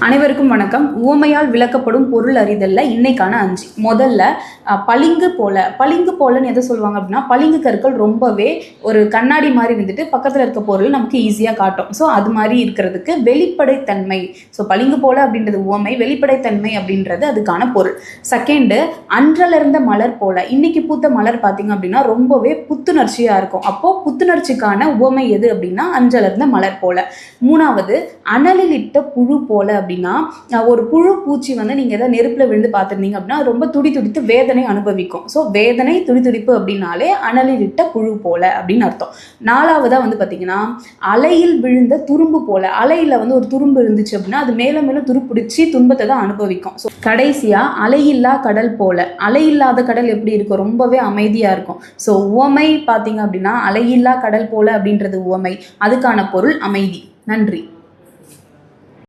அனைவருக்கும் வணக்கம். உவமையால் விளக்கப்படும் பொருள் அறிதல்ல இன்னைக்கான 5. முதல்ல பளிங்கு போலன்னு எதை சொல்லுவாங்க அப்படின்னா, பளிங்கு கற்கள் ரொம்பவே ஒரு கண்ணாடி மாதிரி வந்துட்டு பக்கத்தில் இருக்க பொருள் நமக்கு ஈஸியாக காட்டும். ஸோ அது மாதிரி இருக்கிறதுக்கு வெளிப்படைத்தன்மை. ஸோ பளிங்கு போல அப்படின்றது உவமை, வெளிப்படைத்தன்மை அப்படின்றது அதுக்கான பொருள். செகண்டு, அன்றலர்ந்த மலர் போல. இன்னைக்கு பூத்த மலர் பார்த்தீங்க அப்படின்னா ரொம்பவே புத்துணர்ச்சியாக இருக்கும். அப்போ புத்துணர்ச்சிக்கான உவமை எது அப்படின்னா அன்றலர்ந்த மலர் போல. மூணாவது, அனலில் இட்ட புழு போல அப்படின்னா, ஒரு புழு பூச்சி வந்து நீங்க ஏதாவது நெருப்புல விழுந்து பார்த்துருந்தீங்க அப்படின்னா ரொம்ப துடித்து வேதனை அனுபவிக்கும். ஸோ வேதனை துடித்துடிப்பு அப்படின்னாலே அனலில் இட்ட புழு போல அப்படின்னு அர்த்தம். நாலாவதா வந்து பார்த்தீங்கன்னா, அலையில் விழுந்த துரும்பு போல. அலையில வந்து ஒரு துரும்பு இருந்துச்சு அப்படின்னா அது மேலும் மேலும் துருப்பிடிச்சு துன்பத்தை தான் அனுபவிக்கும். ஸோ கடைசியா, அலையில்லா கடல் போல. அலையில்லாத கடல் எப்படி இருக்கும்? ரொம்பவே அமைதியா இருக்கும். ஸோ உவமை பார்த்தீங்க அப்படின்னா அலையில்லா கடல் போல அப்படின்றது உவமை, அதுக்கான பொருள் அமைதி. நன்றி.